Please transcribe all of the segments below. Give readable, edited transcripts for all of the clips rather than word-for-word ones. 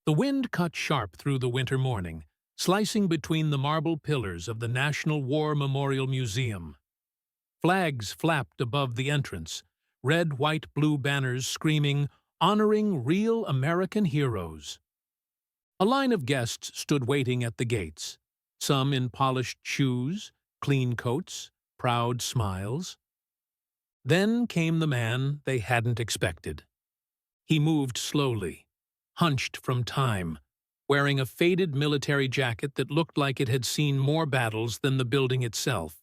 The wind cut sharp through the winter morning, slicing between the marble pillars of the National War Memorial Museum. Flags flapped above the entrance, red, white, blue banners screaming, "Honoring Real American Heroes." A line of guests stood waiting at the gates, some in polished shoes, clean coats, proud smiles. Then came the man they hadn't expected. He moved slowly, hunched from time, wearing a faded military jacket that looked like it had seen more battles than the building itself.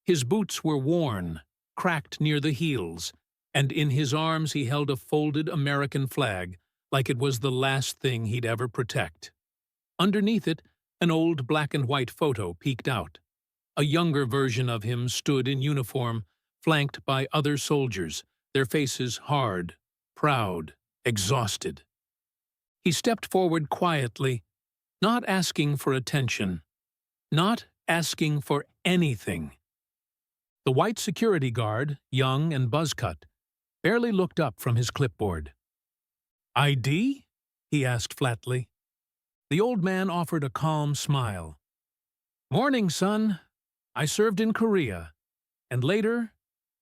His boots were worn, cracked near the heels, and in his arms he held a folded American flag, like it was the last thing he'd ever protect. Underneath it, an old black-and-white photo peeked out. A younger version of him stood in uniform, flanked by other soldiers, their faces hard, proud, exhausted. He stepped forward quietly, not asking for attention, not asking for anything. The white security guard, young and buzz-cut, barely looked up from his clipboard. "ID?" he asked flatly. The old man offered a calm smile. "Morning, son. I served in Korea, and later,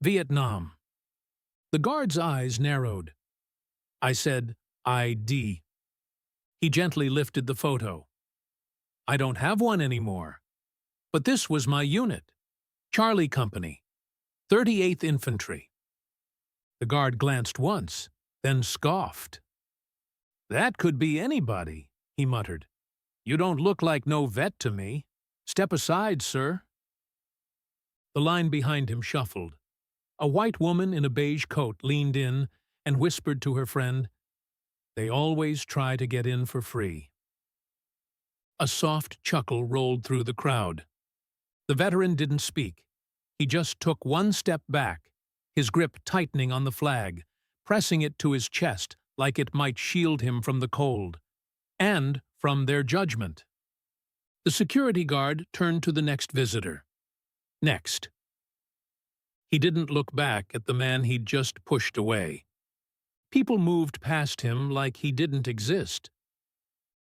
Vietnam." The guard's eyes narrowed. "I said ID." He gently lifted the photo. "I don't have one anymore. But this was my unit. Charlie Company, 38th Infantry." The guard glanced once, then scoffed. "That could be anybody," he muttered. "You don't look like no vet to me. Step aside, sir." The line behind him shuffled. A white woman in a beige coat leaned in and whispered to her friend, "They always try to get in for free." A soft chuckle rolled through the crowd. The veteran didn't speak. He just took one step back, his grip tightening on the flag, pressing it to his chest like it might shield him from the cold, and from their judgment. The security guard turned to the next visitor. Next. He didn't look back at the man he'd just pushed away. People moved past him like he didn't exist.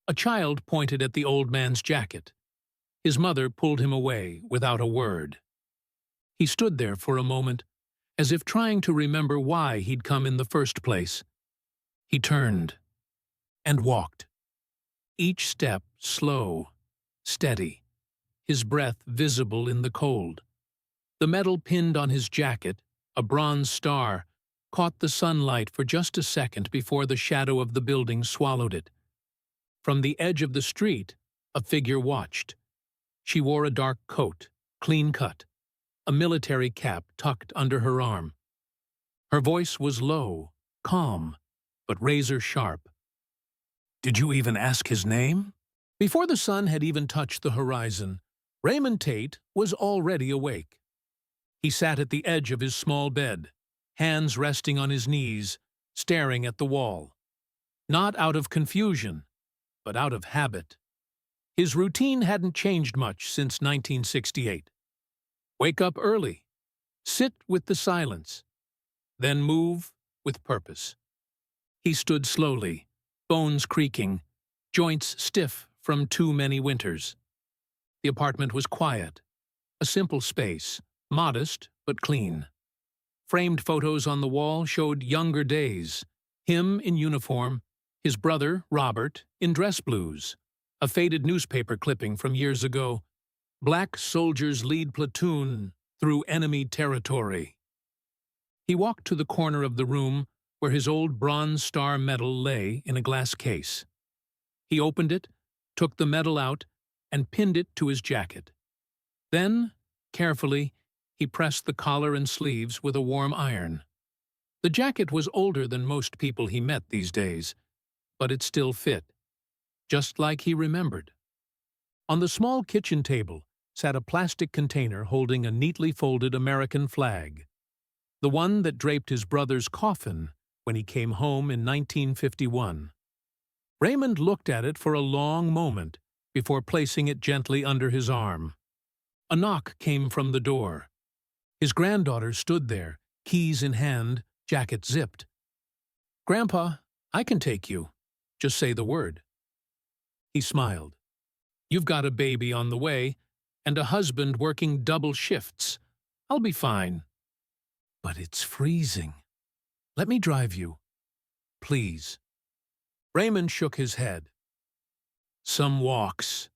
A child pointed at the old man's jacket. His mother pulled him away without a word. He stood there for a moment, as if trying to remember why he'd come in the first place. He turned and walked. Each step slow, steady, his breath visible in the cold. The metal pinned on his jacket, a bronze star, caught the sunlight for just a second before the shadow of the building swallowed it. From the edge of the street, a figure watched. She wore a dark coat, clean cut, a military cap tucked under her arm. Her voice was low, calm, but razor-sharp. "Did you even ask his name?" Before the sun had even touched the horizon, Raymond Tate was already awake. He sat at the edge of his small bed, hands resting on his knees, staring at the wall. Not out of confusion, but out of habit. His routine hadn't changed much since 1968. Wake up early, sit with the silence, then move with purpose. He stood slowly, bones creaking, joints stiff from too many winters. The apartment was quiet, a simple space, modest but clean. Framed photos on the wall showed younger days, him in uniform, his brother, Robert, in dress blues, a faded newspaper clipping from years ago, "Black soldiers lead platoon through enemy territory." He walked to the corner of the room where his old Bronze Star medal lay in a glass case. He opened it, took the medal out, and pinned it to his jacket. Then, carefully, he pressed the collar and sleeves with a warm iron. The jacket was older than most people he met these days, but it still fit, just like he remembered. On the small kitchen table sat a plastic container holding a neatly folded American flag, the one that draped his brother's coffin when he came home in 1951. Raymond looked at it for a long moment before placing it gently under his arm. A knock came from the door. His granddaughter stood there, keys in hand, jacket zipped. "Grandpa, I can take you. Just say the word." He smiled. "You've got a baby on the way, and a husband working double shifts. I'll be fine." "But it's freezing. Let me drive you, please." Raymond shook his head. "Some walks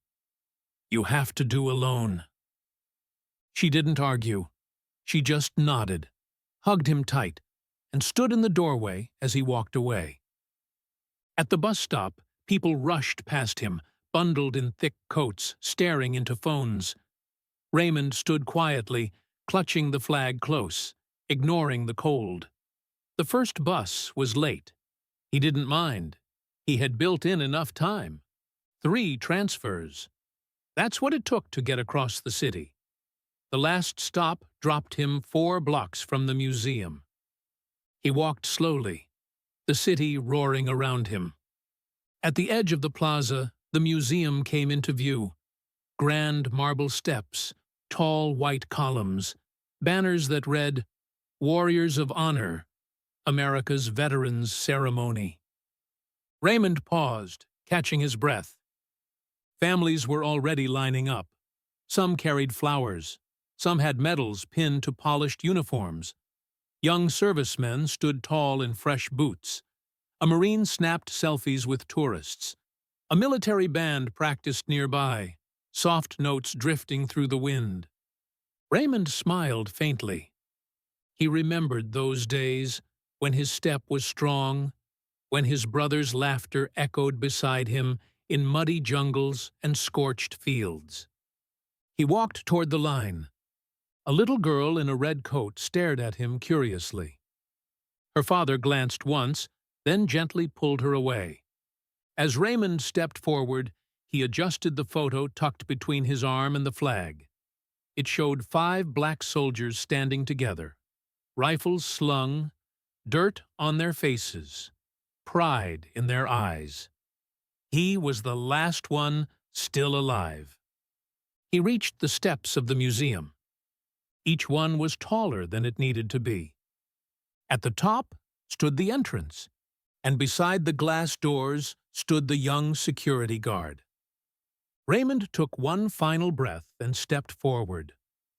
you have to do alone." She didn't argue. She just nodded, hugged him tight, and stood in the doorway as he walked away. At the bus stop, people rushed past him, bundled in thick coats, staring into phones. Raymond stood quietly, clutching the flag close, ignoring the cold. The first bus was late. He didn't mind. He had built in enough time. 3 transfers. That's what it took to get across the city. The last stop dropped him 4 blocks from the museum. He walked slowly, the city roaring around him. At the edge of the plaza, the museum came into view. Grand marble steps, tall white columns, banners that read, "Warriors of Honor, America's Veterans Ceremony." Raymond paused, catching his breath. Families were already lining up. Some carried flowers. Some had medals pinned to polished uniforms. Young servicemen stood tall in fresh boots. A Marine snapped selfies with tourists. A military band practiced nearby, soft notes drifting through the wind. Raymond smiled faintly. He remembered those days when his step was strong, when his brother's laughter echoed beside him in muddy jungles and scorched fields. He walked toward the line. A little girl in a red coat stared at him curiously. Her father glanced once, then gently pulled her away. As Raymond stepped forward, he adjusted the photo tucked between his arm and the flag. It showed 5 black soldiers standing together, rifles slung, dirt on their faces, pride in their eyes. He was the last one still alive. He reached the steps of the museum. Each one was taller than it needed to be. At the top stood the entrance, and beside the glass doors stood the young security guard. Raymond took one final breath and stepped forward,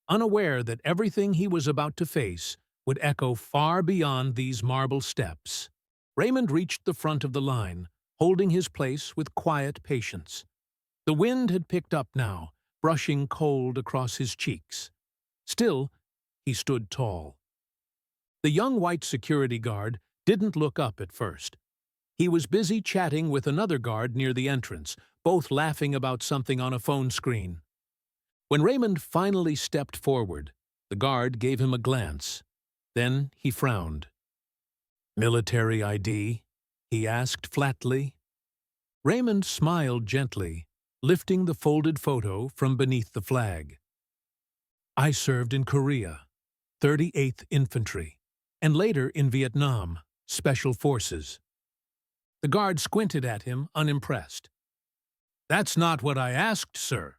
unaware that everything he was about to face would echo far beyond these marble steps. Raymond reached the front of the line, holding his place with quiet patience. The wind had picked up now, brushing cold across his cheeks. Still, he stood tall. The young white security guard didn't look up at first. He was busy chatting with another guard near the entrance, both laughing about something on a phone screen. When Raymond finally stepped forward, the guard gave him a glance. Then he frowned. "Military ID?" he asked flatly. Raymond smiled gently, lifting the folded photo from beneath the flag. "I served in Korea, 38th Infantry, and later in Vietnam, Special Forces." The guard squinted at him, unimpressed. "That's not what I asked, sir.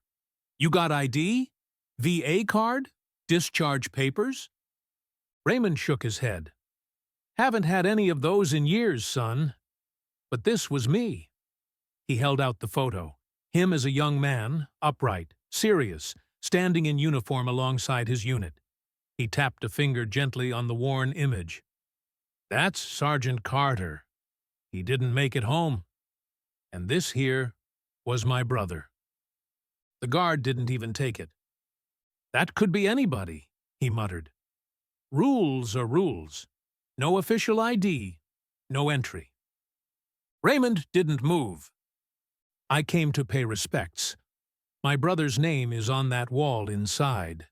You got ID? VA card? Discharge papers?" Raymond shook his head. "Haven't had any of those in years, son. But this was me." He held out the photo, him as a young man, upright, serious, standing in uniform alongside his unit. He tapped a finger gently on the worn image. "That's Sergeant Carter. He didn't make it home. And this here was my brother." The guard didn't even take it. "That could be anybody," he muttered. "Rules are rules. No official ID, no entry." Raymond didn't move. "I came to pay respects. My brother's name is on that wall inside."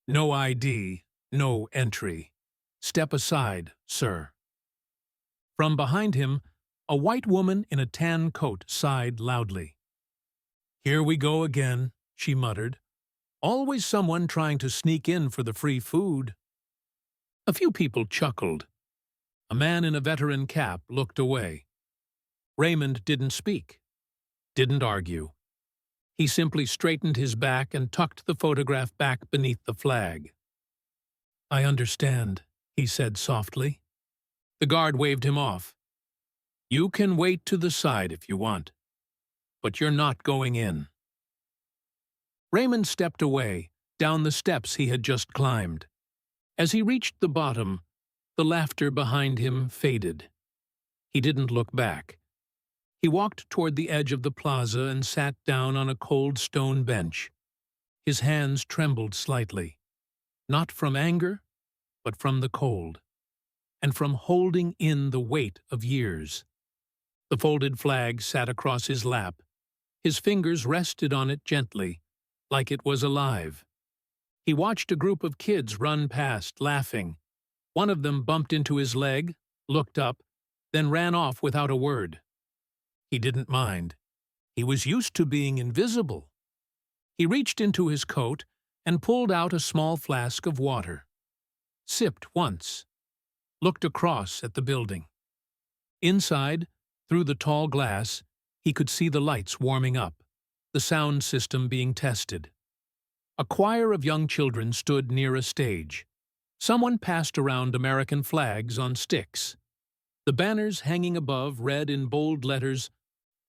"No ID, no entry. Step aside, sir." From behind him, a white woman in a tan coat sighed loudly. "Here we go again," she muttered. "Always someone trying to sneak in for the free food." A few people chuckled. A man in a veteran cap looked away. Raymond didn't speak, didn't argue. He simply straightened his back and tucked the photograph back beneath the flag. "I understand," he said softly. The guard waved him off. "You can wait to the side if you want." but you're not going in." Raymond stepped away, down the steps he had just climbed. As he reached the bottom, the laughter behind him faded. He didn't look back. He walked toward the edge of the plaza and sat down on a cold stone bench. His hands trembled slightly, not from anger, but from the cold, and from holding in the weight of years. The folded flag sat across his lap. His fingers rested on it gently, like it was alive. He watched a group of kids run past, laughing. One of them bumped into his leg, looked up, then ran off without a word. He didn't mind. He was used to being invisible. He reached into his coat and pulled out a small flask of water. Sipped once. Looked across at the building. Inside, through the tall glass, he could see the lights warming up, the sound system being tested. A choir of young children stood near a stage. Someone passed around American flags on sticks. The banners hanging above read in bold letters,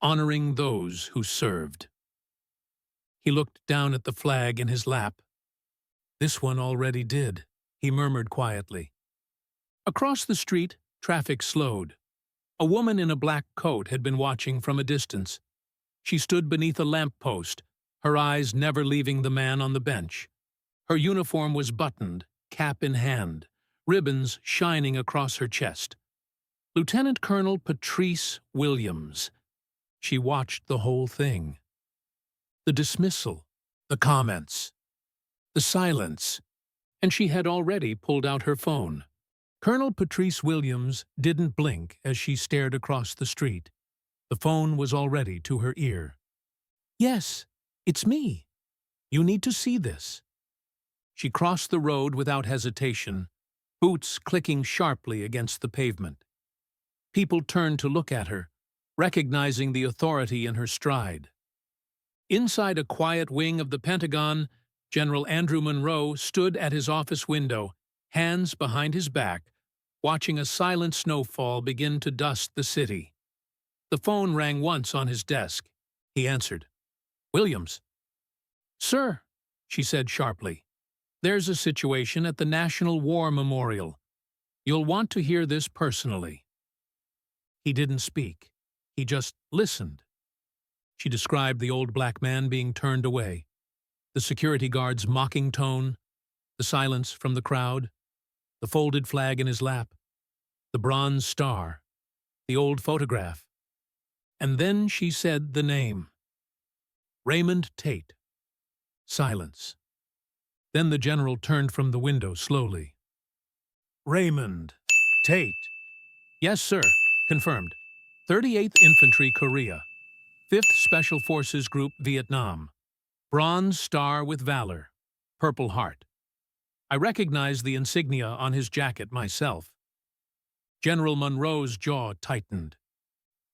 "Honoring those who served." He looked down at the flag in his lap. "This one already did," he murmured quietly. Across the street, traffic slowed. A woman in a black coat had been watching from a distance. She stood beneath a lamp-post, her eyes never leaving the man on the bench. Her uniform was buttoned, cap in hand, ribbons shining across her chest. Lieutenant Colonel Patrice Williams. She watched the whole thing. The dismissal, the comments, the silence, and she had already pulled out her phone. Colonel Patrice Williams didn't blink as she stared across the street. The phone was already to her ear. "Yes, it's me. You need to see this." She crossed the road without hesitation, boots clicking sharply against the pavement. People turned to look at her, recognizing the authority in her stride. Inside a quiet wing of the Pentagon, General Andrew Monroe stood at his office window, hands behind his back, watching a silent snowfall begin to dust the city. The phone rang once on his desk. He answered. "Williams." "Sir," she said sharply, "there's a situation at the National War Memorial. You'll want to hear this personally." He didn't speak. He just listened. She described the old black man being turned away, the security guard's mocking tone, the silence from the crowd, the folded flag in his lap, the bronze star, the old photograph. And then she said the name. Raymond Tate. Silence. Then the general turned from the window slowly. "Raymond Tate." "Yes, sir." Confirmed. 38th Infantry, Korea. 5th Special Forces Group, Vietnam. Bronze Star with Valor. Purple Heart. I recognized the insignia on his jacket myself. General Monroe's jaw tightened.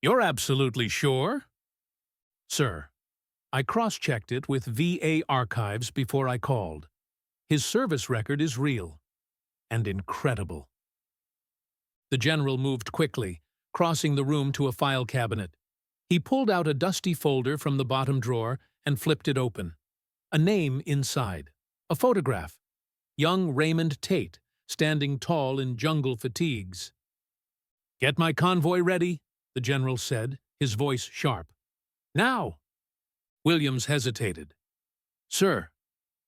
"You're absolutely sure?" "Sir, I cross-checked it with VA archives before I called. His service record is real. And incredible." The general moved quickly, crossing the room to a file cabinet. He pulled out a dusty folder from the bottom drawer and flipped it open. A name inside. A photograph. Young Raymond Tate, standing tall in jungle fatigues. "Get my convoy ready," the general said, his voice sharp. "Now!" Williams hesitated. "Sir,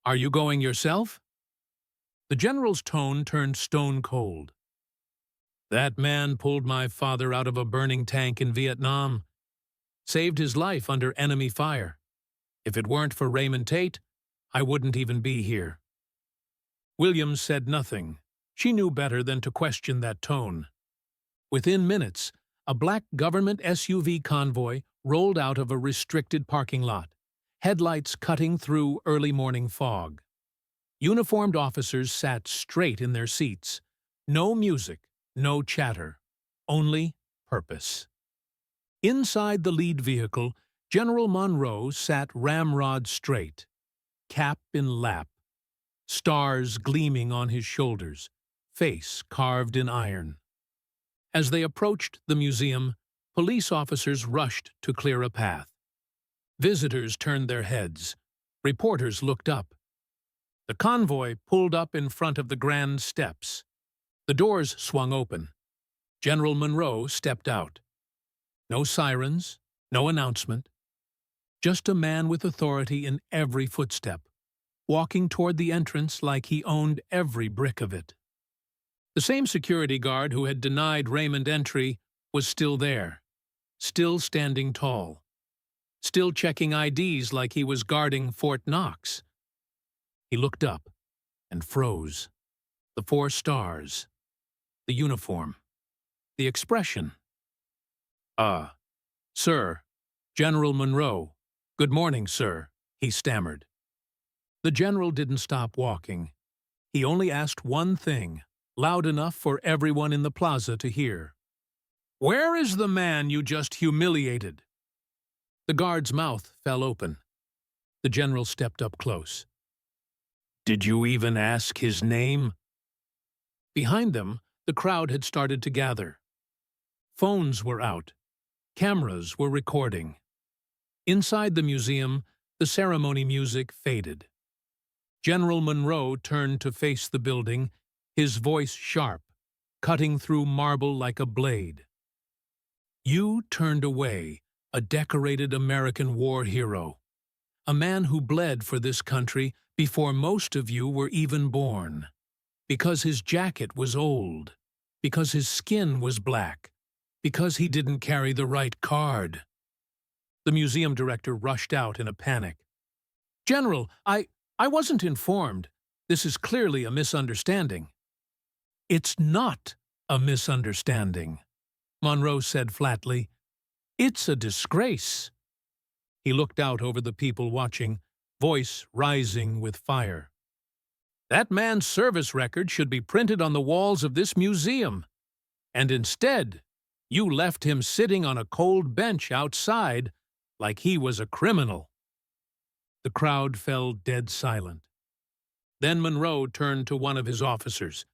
are you going yourself?" The general's tone turned stone cold. "That man pulled my father out of a burning tank in Vietnam. Saved his life under enemy fire. If it weren't for Raymond Tate, I wouldn't even be here." Williams said nothing. She knew better than to question that tone. Within minutes, a black government SUV convoy rolled out of a restricted parking lot, headlights cutting through early morning fog. Uniformed officers sat straight in their seats. No music, no chatter, only purpose. Inside the lead vehicle, General Monroe sat ramrod straight, cap in lap, stars gleaming on his shoulders, face carved in iron. As they approached the museum, police officers rushed to clear a path. Visitors turned their heads. Reporters looked up. The convoy pulled up in front of the grand steps. The doors swung open. General Monroe stepped out. No sirens, no announcement. Just a man with authority in every footstep, walking toward the entrance like he owned every brick of it. The same security guard who had denied Raymond entry was still there, still standing tall, still checking IDs like he was guarding Fort Knox. He looked up and froze. The 4 stars, the uniform, the expression. Sir, General Monroe. Good morning, sir, he stammered. The general didn't stop walking. He only asked one thing, loud enough for everyone in the plaza to hear. "Where is the man you just humiliated?" The guard's mouth fell open. The general stepped up close. "Did you even ask his name?" Behind them, the crowd had started to gather. Phones were out. Cameras were recording. Inside the museum, the ceremony music faded. General Monroe turned to face the building, his voice sharp, cutting through marble like a blade. "You turned away a decorated American war hero, a man who bled for this country before most of you were even born, because his jacket was old, because his skin was black, because he didn't carry the right card." The museum director rushed out in a panic. "General, I wasn't informed. This is clearly a misunderstanding." "It's not a misunderstanding," Monroe said flatly. "It's a disgrace." He looked out over the people watching, voice rising with fire. "That man's service record should be printed on the walls of this museum. And instead, you left him sitting on a cold bench outside like he was a criminal." The crowd fell dead silent. Then Monroe turned to one of his officers.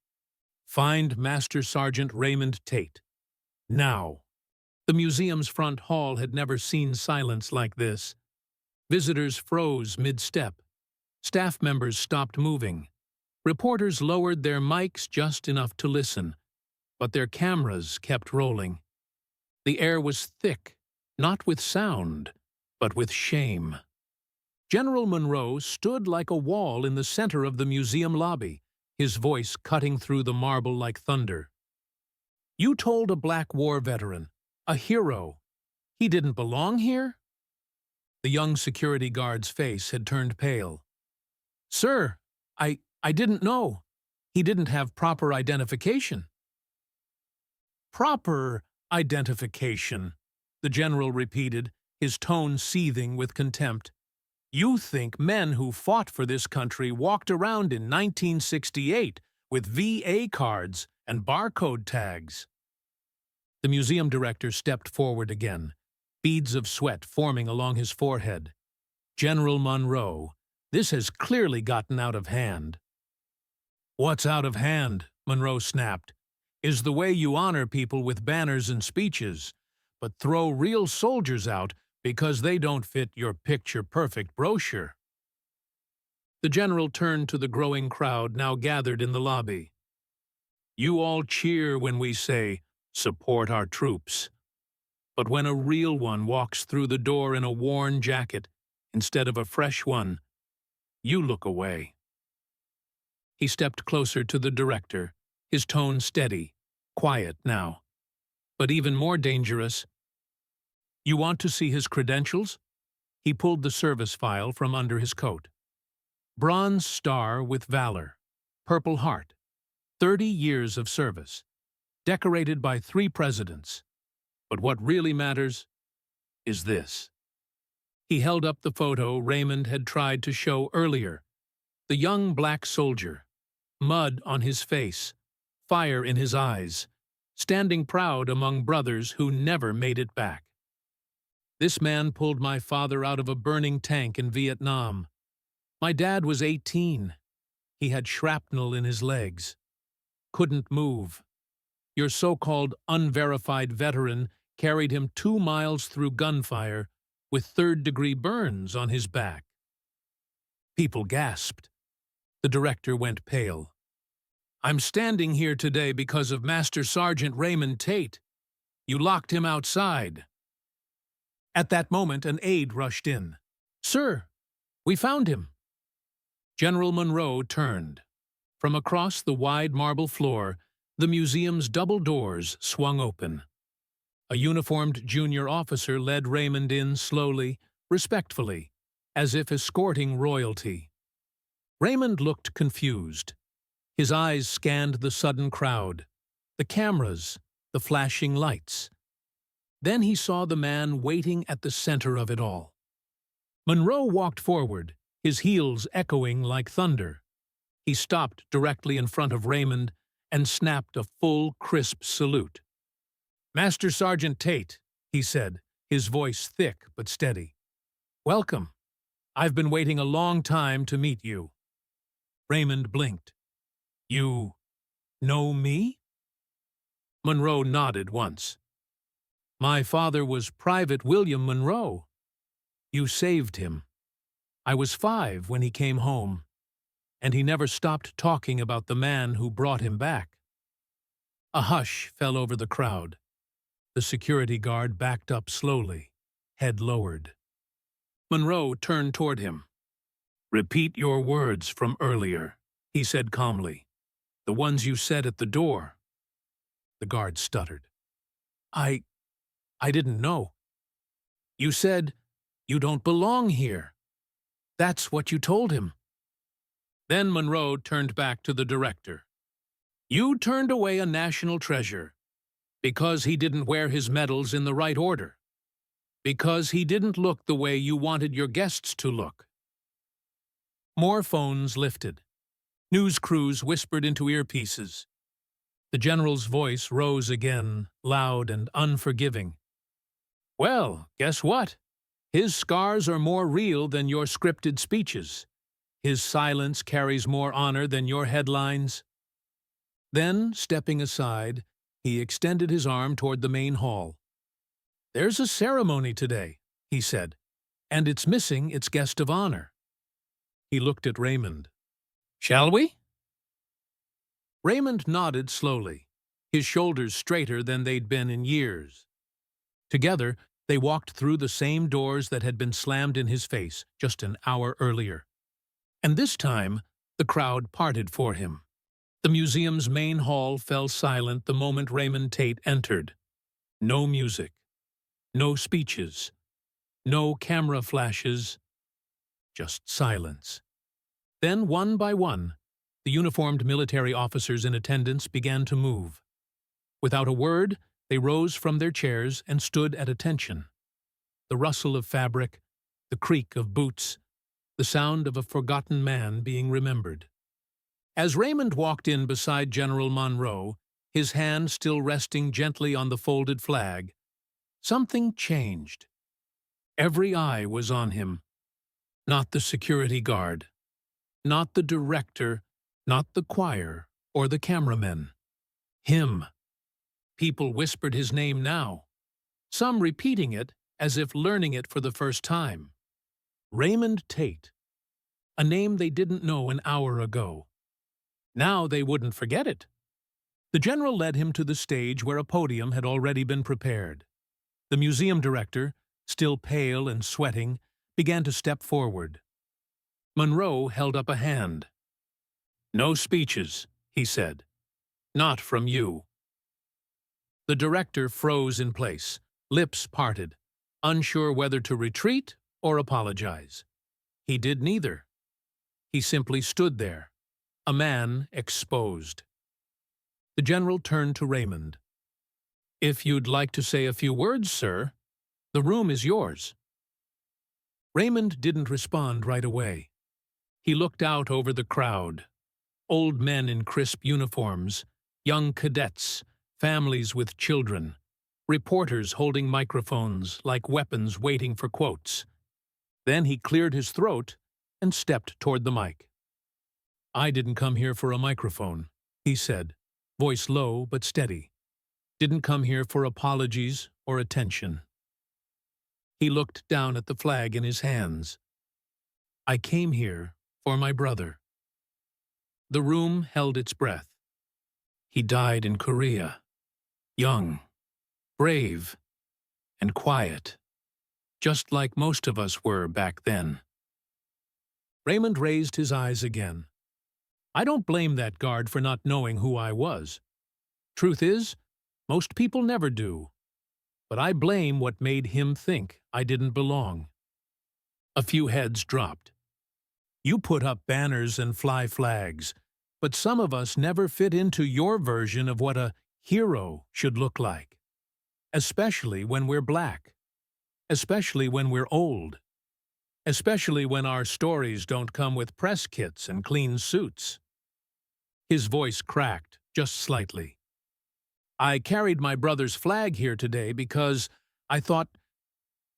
"Find Master Sergeant Raymond Tate. Now." The museum's front hall had never seen silence like this. Visitors froze mid-step. Staff members stopped moving. Reporters lowered their mics just enough to listen, but their cameras kept rolling. The air was thick, not with sound, but with shame. General Monroe stood like a wall in the center of the museum lobby, his voice cutting through the marble like thunder. "You told a black war veteran, a hero, he didn't belong here?" The young security guard's face had turned pale. "Sir, I didn't know. He didn't have proper identification." "Proper identification," the general repeated, his tone seething with contempt. "You think men who fought for this country walked around in 1968 with VA cards and barcode tags." The museum director stepped forward again, beads of sweat forming along his forehead. "General Monroe, this has clearly gotten out of hand." "What's out of hand?" Monroe snapped. "Is the way you honor people with banners and speeches, but throw real soldiers out because they don't fit your picture-perfect brochure." The general turned to the growing crowd now gathered in the lobby. "You all cheer when we say, 'Support our troops.' But when a real one walks through the door in a worn jacket instead of a fresh one, you look away." He stepped closer to the director, his tone steady, quiet now. But even more dangerous, "You want to see his credentials?" He pulled the service file from under his coat. "Bronze Star with Valor, Purple Heart, 30 years of service, decorated by 3 presidents. But what really matters is this." He held up the photo Raymond had tried to show earlier. The young black soldier, mud on his face, fire in his eyes, standing proud among brothers who never made it back. "This man pulled my father out of a burning tank in Vietnam. My dad was 18. He had shrapnel in his legs. Couldn't move. Your so-called unverified veteran carried him 2 miles through gunfire with third-degree burns on his back. People gasped. The director went pale. "I'm standing here today because of Master Sergeant Raymond Tate. You locked him outside." At that moment, an aide rushed in. "Sir, we found him." General Monroe turned. From across the wide marble floor, the museum's double doors swung open. A uniformed junior officer led Raymond in slowly, respectfully, as if escorting royalty. Raymond looked confused. His eyes scanned the sudden crowd, the cameras, the flashing lights. Then he saw the man waiting at the center of it all. Monroe walked forward, his heels echoing like thunder. He stopped directly in front of Raymond and snapped a full, crisp salute. "Master Sergeant Tate," he said, his voice thick but steady. "Welcome. I've been waiting a long time to meet you." Raymond blinked. "You know me?" Monroe nodded once. "My father was Private William Monroe. You saved him. I was 5 when he came home, and he never stopped talking about the man who brought him back." A hush fell over the crowd. The security guard backed up slowly, head lowered. Monroe turned toward him. "Repeat your words from earlier," he said calmly. "The ones you said at the door." The guard stuttered. I didn't know." "You said, 'You don't belong here.' That's what you told him." Then Monroe turned back to the director. "You turned away a national treasure because he didn't wear his medals in the right order, because he didn't look the way you wanted your guests to look." More phones lifted. News crews whispered into earpieces. The general's voice rose again, loud and unforgiving. "Well, guess what? His scars are more real than your scripted speeches. His silence carries more honor than your headlines." Then, stepping aside, he extended his arm toward the main hall. "There's a ceremony today," he said, "and it's missing its guest of honor." He looked at Raymond. "Shall we?" Raymond nodded slowly, his shoulders straighter than they'd been in years. Together, they walked through the same doors that had been slammed in his face just an hour earlier. And this time, the crowd parted for him. The museum's main hall fell silent the moment Raymond Tate entered. No music, no speeches, no camera flashes, just silence. Then, one by one, the uniformed military officers in attendance began to move. Without a word, they rose from their chairs and stood at attention. The rustle of fabric, the creak of boots, the sound of a forgotten man being remembered. As Raymond walked in beside General Monroe, his hand still resting gently on the folded flag, something changed. Every eye was on him. Not the security guard, not the director, not the choir or the cameramen. Him. People whispered his name now, some repeating it as if learning it for the first time. Raymond Tate, a name they didn't know an hour ago. Now they wouldn't forget it. The general led him to the stage where a podium had already been prepared. The museum director, still pale and sweating, began to step forward. Monroe held up a hand. "No speeches," he said. "Not from you." The director froze in place, lips parted, unsure whether to retreat or apologize. He did neither. He simply stood there, a man exposed. The general turned to Raymond. "If you'd like to say a few words, sir, the room is yours." Raymond didn't respond right away. He looked out over the crowd. Old men in crisp uniforms, young cadets, families with children, reporters holding microphones like weapons waiting for quotes. Then he cleared his throat and stepped toward the mic. "I didn't come here for a microphone," he said, voice low but steady. "Didn't come here for apologies or attention." He looked down at the flag in his hands. "I came here for my brother." The room held its breath. He died in Korea, young, brave, and quiet, just like most of us were back then. Raymond raised his eyes again. "I don't blame that guard for not knowing who I was. Truth is, most people never do. But I blame what made him think I didn't belong." A few heads dropped. "You put up banners and fly flags, but some of us never fit into your version of what a hero should look like. Especially when we're black. Especially when we're old. Especially when our stories don't come with press kits and clean suits." His voice cracked, just slightly. "I carried my brother's flag here today because I thought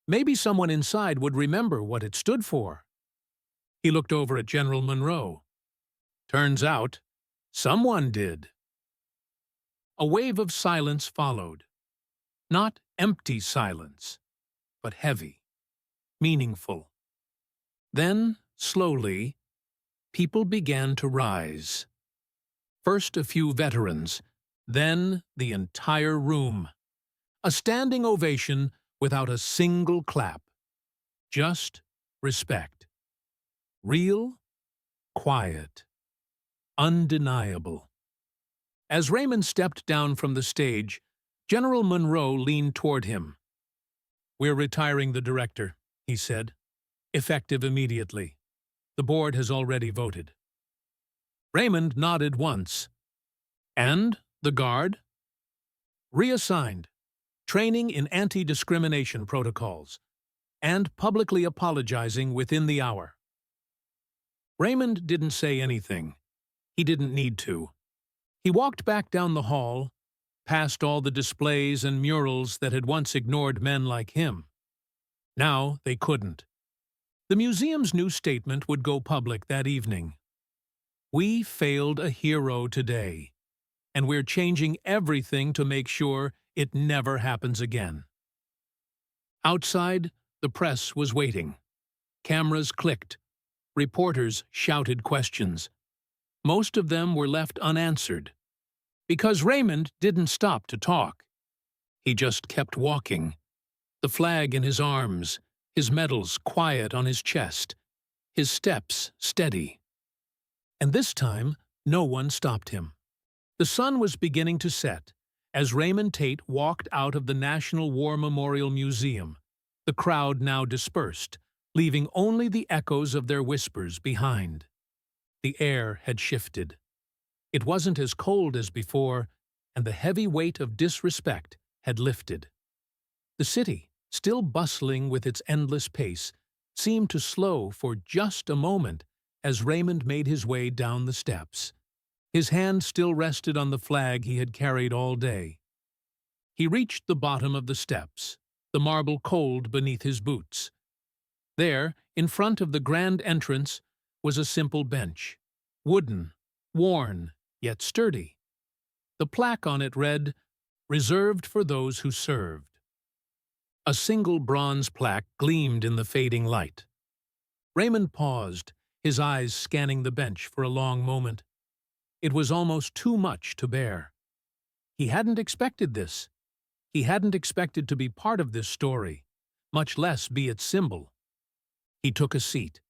maybe someone inside would remember what it stood for." He looked over at General Monroe. "Turns out, someone did." A wave of silence followed. Not empty silence, but heavy, meaningful. Then, slowly, people began to rise. First a few veterans, then the entire room. A standing ovation without a single clap. Just respect. Real, quiet, undeniable. As Raymond stepped down from the stage, General Monroe leaned toward him. "We're retiring the director," he said. "Effective immediately. The board has already voted." Raymond nodded once. "And the guard?" "Reassigned. Training in anti-discrimination protocols. And publicly apologizing within the hour." Raymond didn't say anything. He didn't need to. He walked back down the hall, past all the displays and murals that had once ignored men like him. Now they couldn't. The museum's new statement would go public that evening. "We failed a hero today, and we're changing everything to make sure it never happens again." Outside, the press was waiting. Cameras clicked. Reporters shouted questions. Most of them were left unanswered. Because Raymond didn't stop to talk. He just kept walking. The flag in his arms, his medals quiet on his chest, his steps steady. And this time, no one stopped him. The sun was beginning to set as Raymond Tate walked out of the National War Memorial Museum. The crowd now dispersed, leaving only the echoes of their whispers behind. The air had shifted. It wasn't as cold as before, and the heavy weight of disrespect had lifted. The city, still bustling with its endless pace, seemed to slow for just a moment as Raymond made his way down the steps. His hand still rested on the flag he had carried all day. He reached the bottom of the steps, the marble cold beneath his boots. There, in front of the grand entrance, was a simple bench, wooden, worn, yet sturdy. The plaque on it read, "Reserved for those who served." A single bronze plaque gleamed in the fading light. Raymond paused, his eyes scanning the bench for a long moment. It was almost too much to bear. He hadn't expected this. He hadn't expected to be part of this story, much less be its symbol. He took a seat.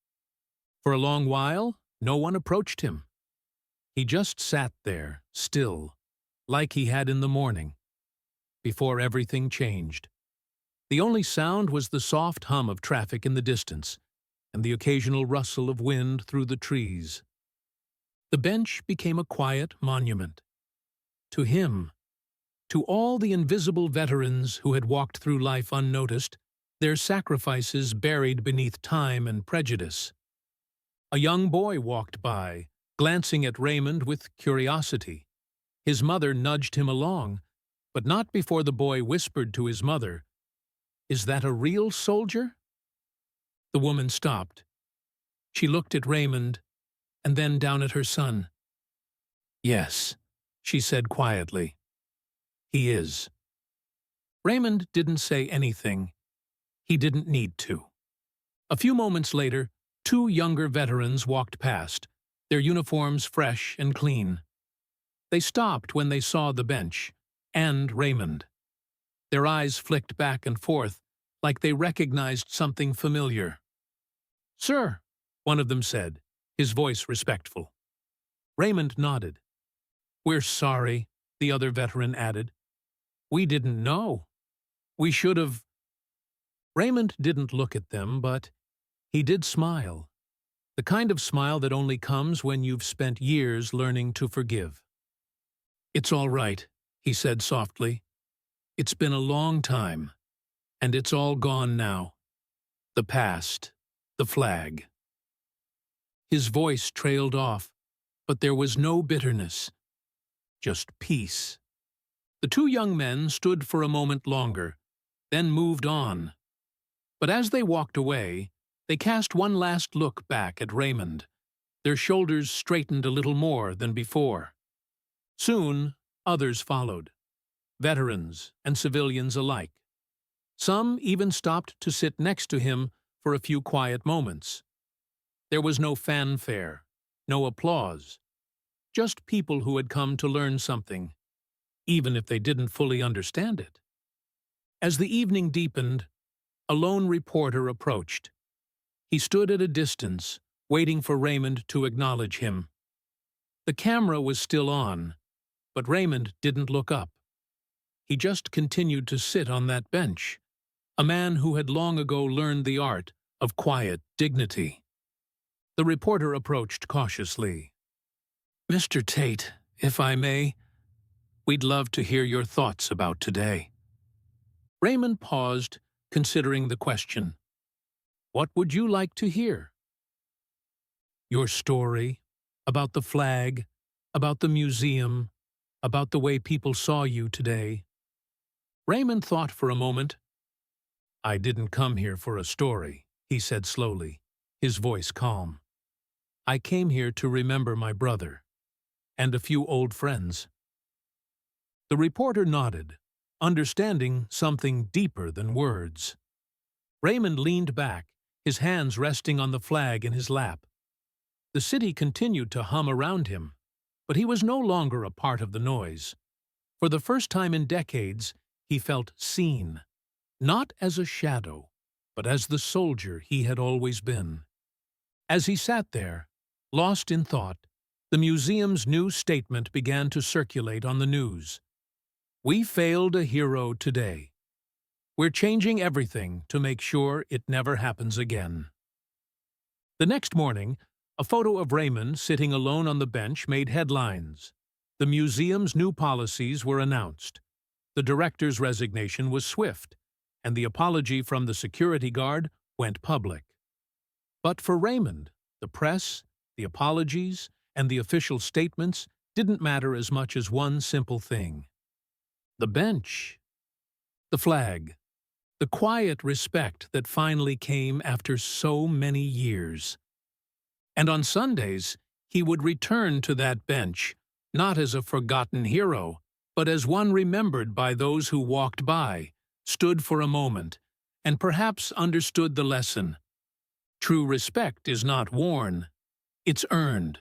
For a long while, no one approached him. He just sat there, still, like he had in the morning, before everything changed. The only sound was the soft hum of traffic in the distance, and the occasional rustle of wind through the trees. The bench became a quiet monument. To him, to all the invisible veterans who had walked through life unnoticed, their sacrifices buried beneath time and prejudice. A young boy walked by, glancing at Raymond with curiosity. His mother nudged him along, but not before the boy whispered to his mother, "Is that a real soldier?" The woman stopped. She looked at Raymond, and then down at her son. "Yes," she said quietly. "He is." Raymond didn't say anything. He didn't need to. A few moments later, two younger veterans walked past, their uniforms fresh and clean. They stopped when they saw the bench, and Raymond. Their eyes flicked back and forth, like they recognized something familiar. "Sir," one of them said, his voice respectful. Raymond nodded. "We're sorry," the other veteran added. "We didn't know. We should have—" Raymond didn't look at them, but he did smile. The kind of smile that only comes when you've spent years learning to forgive. "It's all right," he said softly. "It's been a long time, and it's all gone now. The past, the flag." His voice trailed off, but there was no bitterness, just peace. The two young men stood for a moment longer, then moved on. But as they walked away, they cast one last look back at Raymond. Their shoulders straightened a little more than before. Soon, others followed, veterans and civilians alike. Some even stopped to sit next to him for a few quiet moments. There was no fanfare, no applause, just people who had come to learn something, even if they didn't fully understand it. As the evening deepened, a lone reporter approached. He stood at a distance, waiting for Raymond to acknowledge him. The camera was still on, but Raymond didn't look up. He just continued to sit on that bench, a man who had long ago learned the art of quiet dignity. The reporter approached cautiously. "Mr. Tate, if I may, we'd love to hear your thoughts about today." Raymond paused, considering the question. "What would you like to hear?" "Your story, about the flag, about the museum, about the way people saw you today." Raymond thought for a moment. "I didn't come here for a story," he said slowly, his voice calm. "I came here to remember my brother, and a few old friends." The reporter nodded, understanding something deeper than words. Raymond leaned back, his hands resting on the flag in his lap. The city continued to hum around him, but he was no longer a part of the noise. For the first time in decades, he felt seen, not as a shadow, but as the soldier he had always been. As he sat there, lost in thought, the museum's new statement began to circulate on the news. "We failed a hero today. We're changing everything to make sure it never happens again." The next morning, a photo of Raymond sitting alone on the bench made headlines. The museum's new policies were announced. The director's resignation was swift, and the apology from the security guard went public. But for Raymond, the press, the apologies, and the official statements didn't matter as much as one simple thing. The bench. The flag. The quiet respect that finally came after so many years. And on Sundays, he would return to that bench, not as a forgotten hero, but as one remembered by those who walked by, stood for a moment, and perhaps understood the lesson. True respect is not worn, it's earned.